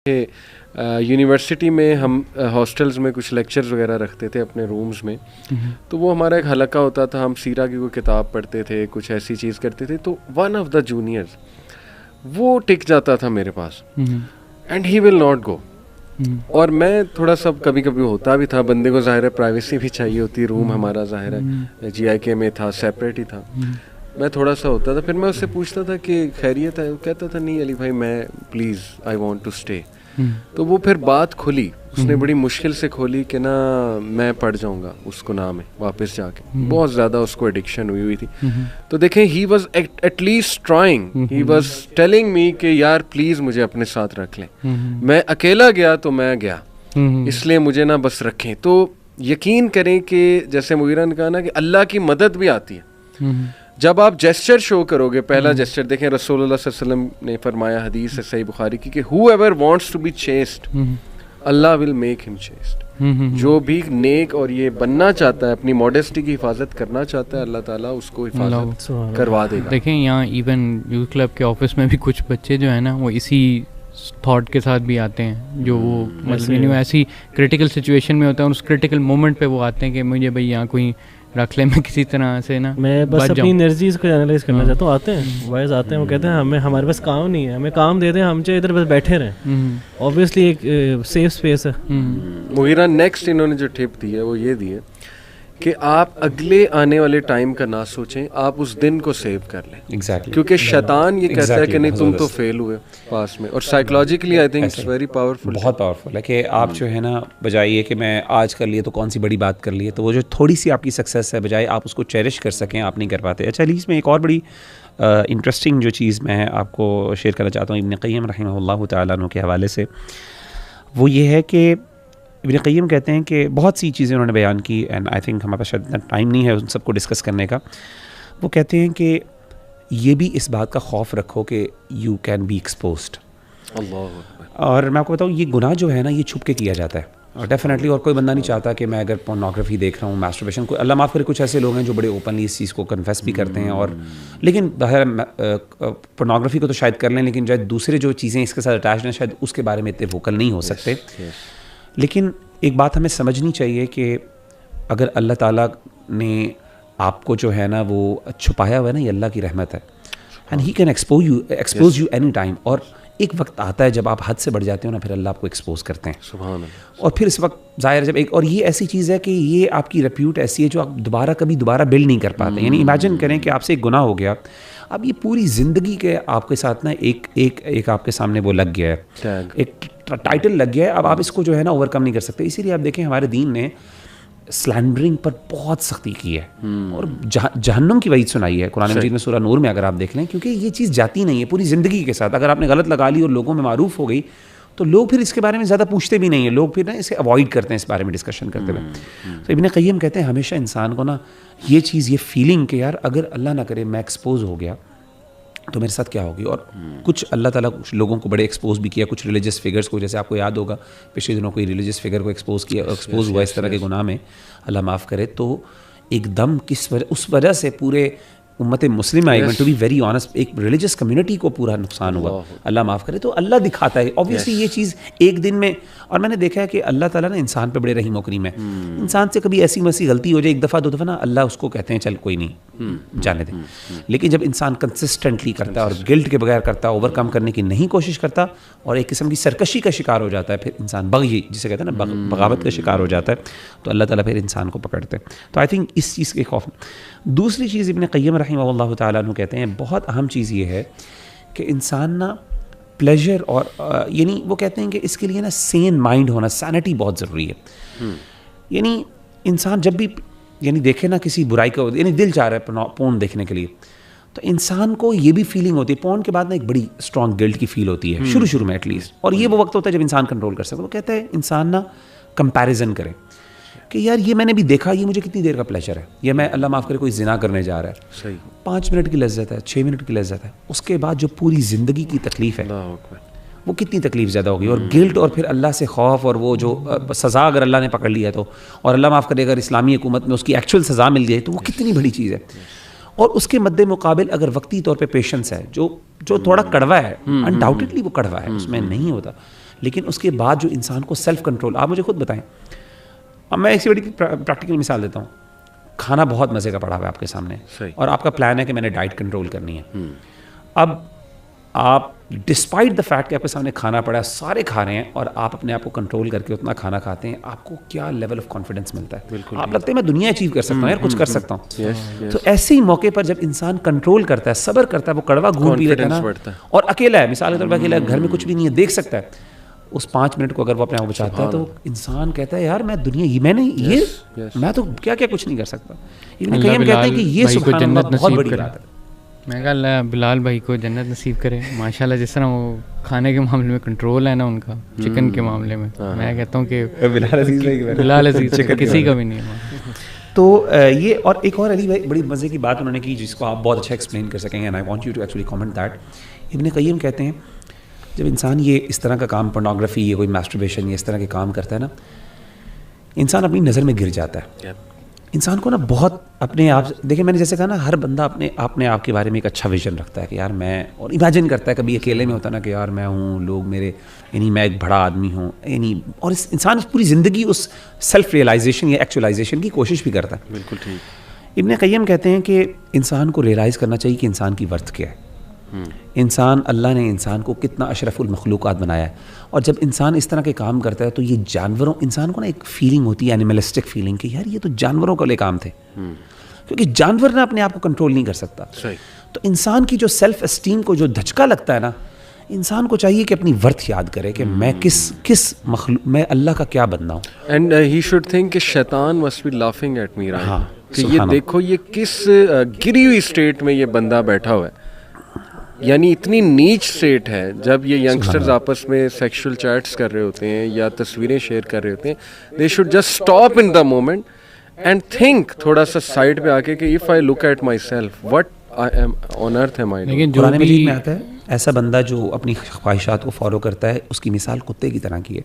کہ یونیورسٹی میں ہم ہاسٹلز میں کچھ لیکچرز وغیرہ رکھتے تھے اپنے رومز میں, تو وہ ہمارا ایک حلقہ ہوتا تھا, ہم سیرہ کی کوئی کتاب پڑھتے تھے, کچھ ایسی چیز کرتے تھے, تو ون آف دا جونیئرز وہ ٹک جاتا تھا میرے پاس and he will not go. اور میں تھوڑا سا کبھی کبھی ہوتا بھی تھا, بندے کو ظاہر ہے پرائیویسی بھی چاہیے ہوتی, روم ہمارا ظاہر ہے جی آئی کے میں تھا, سیپریٹ ہی تھا, میں تھوڑا سا ہوتا تھا. پھر میں اس سے پوچھتا تھا کہ خیریت ہے, وہ کہتا تھا نہیں علی بھائی میں please I want to stay. تو وہ پھر بات کھلی, اس نے بڑی مشکل سے کھولی کہ نا میں پڑھ جاؤں گا اس کو نام ہے واپس جا کے, بہت زیادہ اس کو ایڈکشن ہوئی تھی. تو دیکھیں he was at least trying, he was telling me کہ یار پلیز مجھے اپنے ساتھ رکھ لیں. میں اکیلا گیا تو میں گیا, اس لیے مجھے نا بس رکھیں. تو یقین کریں کہ جیسے مغیرہ نے کہا نا کہ اللہ کی مدد بھی آتی ہے جب آپ جیسچر شو کرو گے. پہلا جیسچر دیکھیں, رسول اللہ صلی اللہ علیہ وسلم نے فرمایا حدیث ہے صحیح بخاری کی کہ who ever wants to be chaste Allah will make him chaste. جو بھی نیک اور یہ بننا چاہتا ہے, اپنی ماڈesty کی حفاظت کرنا چاہتا ہے, اللہ تعالیٰ اس کو حفاظت کروا دے گا. دیکھیں یہاں ایون یوتھ کلب کے آفس میں بھی کچھ بچے جو ہیں نا وہ اسی تھاٹ کے ساتھ بھی آتے ہیں, جو وہ مطلب ایسی کریٹیکل سچویشن میں ہوتا ہے, اور اس کریٹیکل مومنٹ پہ وہ آتے ہیں کہ مجھے بھائی یہاں کوئی رکھ لیں, میں کسی طرح سے نا میں بس اپنی انرجیز کو انالائز کرنا چاہتا ہوں. آتے ہیں وائز آتے ہیں, وہ کہتے ہیں ہمارے پاس کام نہیں ہے, ہمیں کام دے دیں, ہم چاہے ادھر بس بیٹھے رہیں. اوبویسلی ایک سیف اسپیس ہے. مغیرہ نیکسٹ انہوں نے جو ٹپ دی ہے وہ یہ دی ہے کہ آپ اگلے آنے والے ٹائم کا نہ سوچیں, آپ اس دن کو سیو کر لیں. ایگزیکٹلی, کیونکہ شیطان یہ کہتا ہے کہ نہیں تم تو فیل ہوئے پاس میں, اور psychologically I think it's very powerful, بہت پاورفل ہے کہ آپ جو ہے نا بجائے یہ کہ میں آج کر لیے تو کون سی بڑی بات کر لی ہے, تو وہ جو تھوڑی سی آپ کی سکسیس ہے بجائے آپ اس کو چیرش کر سکیں, آپ نہیں کر پاتے. اچھا علی, اس میں ایک اور بڑی انٹرسٹنگ جو چیز میں آپ کو شیئر کرنا چاہتا ہوں ابن قیم رحمہ اللہ تعالیٰ عنہ کے حوالے سے, وہ یہ ہے کہ ابن قیم کہتے ہیں کہ بہت سی چیزیں انہوں نے بیان کی, اینڈ آئی تھنک ہمارے پاس شاید اتنا ٹائم نہیں ہے ان سب کو ڈسکس کرنے کا. وہ کہتے ہیں کہ یہ بھی اس بات کا خوف رکھو کہ یو کین بی ایکسپوزڈ. اور میں آپ کو بتاؤں یہ گناہ جو ہے نا یہ چھپ کے کیا جاتا ہے, اور ڈیفینیٹلی, اور کوئی بندہ نہیں چاہتا کہ میں اگر پورنوگرافی دیکھ رہا ہوں, ماسٹربیشن, کوئی اللہ معاف کرے کچھ ایسے لوگ ہیں جو بڑے اوپنلی اس چیز کو کنفیس بھی کرتے ہیں, اور لیکن ظاہر پورنوگرافی کو تو شاید کر لیں, لیکن شاید دوسرے جو چیزیں اس کے ساتھ اٹیچڈ ہیں شاید اس کے بارے میں اتنے ووکل نہیں ہو سکتے. لیکن ایک بات ہمیں سمجھنی چاہیے کہ اگر اللہ تعالیٰ نے آپ کو جو ہے نا وہ چھپایا ہوا ہے نا, یہ اللہ کی رحمت ہے, and he can expose you any time. اور ایک وقت آتا ہے جب آپ حد سے بڑھ جاتے ہو نا, پھر اللہ آپ کو ایکسپوز کرتے ہیں. سبحان اللہ. اور پھر اس وقت ظاہر جب ایک, اور یہ ایسی چیز ہے کہ یہ آپ کی ریپیوٹ ایسی ہے جو آپ کبھی دوبارہ بلڈ نہیں کر پاتے. یعنی امیجن کریں کہ آپ سے ایک گناہ ہو گیا, اب یہ پوری زندگی کے آپ کے ساتھ نا ایک آپ کے سامنے وہ لگ گیا ہے, ایک ٹائٹل لگ گیا ہے, اب آپ اس کو جو ہے نا اوور کم نہیں کر سکتے. اسی لیے آپ دیکھیں ہمارے دین نے سلینڈرنگ پر بہت سختی کی ہے, اور جہنم کی وعید سنائی ہے قرآن مجید میں سورہ نور میں, اگر آپ دیکھ لیں, کیونکہ یہ چیز جاتی نہیں ہے پوری زندگی کے ساتھ. اگر آپ نے غلط لگا لی اور لوگوں میں معروف ہو گئی تو لوگ پھر اس کے بارے میں زیادہ پوچھتے بھی نہیں ہیں, لوگ پھر نا اسے اوائڈ کرتے ہیں اس بارے میں ڈسکشن کرتے ہوئے. تو ابن قیم کہتے ہیں ہمیشہ انسان کو نا یہ چیز, یہ فیلنگ کہ یار اگر اللہ نہ کرے میں ایکسپوز ہو گیا تو میرے ساتھ کیا ہوگی. اور کچھ اللہ تعالیٰ کچھ لوگوں کو بڑے ایکسپوز بھی کیا, کچھ ریلیجس فگرس کو, جیسے آپ کو یاد ہوگا پچھلے دنوں کوئی ریلیجس فگر کو ایکسپوز ہوا اس طرح کے گناہ میں, اللہ معاف کرے, تو ایک دم اس وجہ سے پورے امت مسلمہ, even to be very honest, ایک ریلیجس کمیونٹی کو پورا نقصان ہوا, اللہ معاف کرے. تو اللہ دکھاتا ہے اوبویسلی یہ چیز ایک دن میں, اور میں نے دیکھا ہے کہ اللہ تعالیٰ نا انسان پہ بڑے رحیم و کریم ہے. انسان سے کبھی ایسی ویسی غلطی ہو جائے ایک دفعہ دو دفعہ نا, اللہ اس کو کہتے ہیں چل کوئی نہیں جانے دیں. لیکن جب انسان کنسسٹنٹلی کرتا ہے اور گلٹ کے بغیر کرتا ہے, اوور کم کرنے کی نہیں کوشش کرتا, اور ایک قسم کی سرکشی کا شکار ہو جاتا ہے, پھر انسان بغی جسے کہتے ہیں نا بغاوت کا شکار ہو جاتا ہے, تو اللہ تعالیٰ پھر انسان کو پکڑتے ہیں. تو آئی تھنک اس چیز کے خوف. دوسری چیز ابن قیم رحمہ اللہ تعالیٰ عنہ کہتے ہیں بہت اہم چیز یہ ہے کہ انسان نا پلیجر, اور یعنی وہ کہتے ہیں کہ اس کے لیے نا سین مائنڈ ہونا, سینٹی بہت ضروری ہے. یعنی انسان جب بھی یعنی دیکھے نا کسی برائی کا, یعنی دل چاہ رہا ہے پورن دیکھنے کے لیے, تو انسان کو یہ بھی فیلنگ ہوتی ہے پورن کے بعد نا ایک بڑی اسٹرانگ گلٹ کی فیل ہوتی ہے شروع میں ایٹ لیسٹ, اور یہ وہ وقت ہوتا ہے جب انسان کنٹرول کر سکتا ہے. وہ کہتا ہے انسان نا کمپیریزن کرے کہ یار یہ میں نے بھی دیکھا, یہ مجھے کتنی دیر کا پلیجر ہے, یہ میں اللہ معاف کرے کوئی زنا کرنے جا رہا ہے, 5 منٹ کی لذت ہے, 6 منٹ کی لذت ہے, اس کے بعد جو پوری زندگی کی تکلیف ہے وہ کتنی تکلیف زیادہ ہوگی, اور گلٹ, اور پھر اللہ سے خوف, اور وہ جو سزا اگر اللہ نے پکڑ لیا تو, اور اللہ معاف کرے اگر اسلامی حکومت میں اس کی ایکچوئل سزا مل جائے تو وہ کتنی بڑی چیز ہے. اور اس کے مد مقابل اگر وقتی طور پہ پیشنس ہے جو تھوڑا کڑوا ہے, انڈاؤٹڈلی وہ کڑوا ہے, اس میں نہیں ہوتا, لیکن اس کے بعد جو انسان کو سیلف کنٹرول, آپ مجھے خود بتائیں, اب میں ایک سی بڑی پریکٹیکل مثال دیتا ہوں. کھانا بہت مزے کا پڑا ہوا ہے آپ کے سامنے, اور آپ کا پلان ہے کہ میں نے ڈائٹ کنٹرول کرنی ہے. اب آپ ڈسپائٹ دا فیکٹ کہ آپ کے سامنے کھانا پڑا ہے, سارے کھا رہے ہیں, اور آپ اپنے آپ کو کنٹرول کر کے اتنا کھانا کھاتے ہیں, آپ کو کیا لیول آف کانفیڈنس ملتا ہے. آپ لگتا ہے میں دنیا اچیو کر سکتا ہوں یار, کچھ کر سکتا ہوں. تو ایسے ہی موقع پر جب انسان کنٹرول کرتا ہے, صبر کرتا ہے, وہ کڑوا گھونٹ پی لیتا ہے نا, اور اکیلا ہے, مثال کے طور پر اکیلا ہے, گھر میں کچھ بھی نہیں ہے, دیکھ سکتا ہے, اس 5 منٹ کو اگر وہ اپنے آپ بچاتا ہے تو انسان کہتا ہے یار میں دنیا میں نے میں تو کیا کیا کچھ نہیں کر سکتا. ابن قیم کہتے ہیں کہ یہ سبحان اللہ بہت بڑی بات ہے. میں کہا اللہ بلال بھائی کو جنت نصیب کرے ماشاءاللہ, جس طرح وہ کھانے کے معاملے میں کنٹرول ہے نا ان کا, چکن کے معاملے میں میں کہتا ہوں کہ بلال عزیز کسی کا بھی نہیں ہے. تو یہ, اور ایک اور علی بھائی بڑی مزے کی بات انہوں نے کی جس کو آپ بہت اچھا ایکسپلین کر سکیں گے, and I want you to actually comment that. Ibn Qayyim کہتے ہیں جب انسان یہ اس طرح کا کام, پورنوگرافی, یہ کوئی میسٹربیشن, یہ اس طرح کے کام کرتا ہے نا, انسان اپنی نظر میں گر جاتا ہے. انسان کو نا بہت اپنے آپ, دیکھیں میں نے جیسے کہا نا, ہر بندہ اپنے آپ کے بارے میں ایک اچھا ویژن رکھتا ہے کہ یار میں, اور امیجن کرتا ہے کبھی اکیلے میں ہوتا ہے نا کہ یار میں ہوں, لوگ میرے, یعنی میں ایک بڑا آدمی ہوں, یعنی, اور انسان پوری زندگی اس سیلف ریئلائزیشن یا ایکچولائزیشن کی کوشش بھی کرتا ہے. بالکل ٹھیک. ابن قیم کہتے ہیں کہ انسان کو ریئلائز کرنا چاہیے کہ انسان کی ورتھ کیا ہے. انسان, اللہ نے انسان کو کتنا اشرف المخلوقات بنایا ہے, اور جب انسان اس طرح کے کام کرتا ہے تو یہ جانوروں, انسان کو نا ایک فیلنگ ہوتی ہے, اینیملسٹک فیلنگ, کہ یار یہ تو جانوروں کے لیے کام تھے, کیونکہ جانور نہ اپنے آپ کو کنٹرول نہیں کر سکتا. تو انسان کی جو سیلف اسٹیم کو جو دھچکا لگتا ہے نا, انسان کو چاہیے کہ اپنی ورتھ یاد کرے کہ میں کس مخلوق, میں اللہ کا کیا بندہ ہوں. اینڈ ہی شوڈ تھنک کہ شیطان must be laughing at me right now, کہ یہ دیکھو یہ کس گری ہوئی اسٹیٹ میں یہ بندہ بیٹھا ہوا ہے, یعنی اتنی نیچ اسٹیٹ ہے. جب یہ ینگسٹرز آپس میں سیکشول چیٹس کر رہے ہوتے ہیں یا تصویریں شیئر کر رہے ہوتے ہیں, they should just stop in the moment and think تھوڑا سا سائڈ پہ آ کے کہ if I look at myself what I am on earth am I. لیکن قرآن مجید میں آتا ہے ایسا بندہ جو اپنی خواہشات کو فالو کرتا ہے, اس کی مثال کتے کی طرح کی ہے.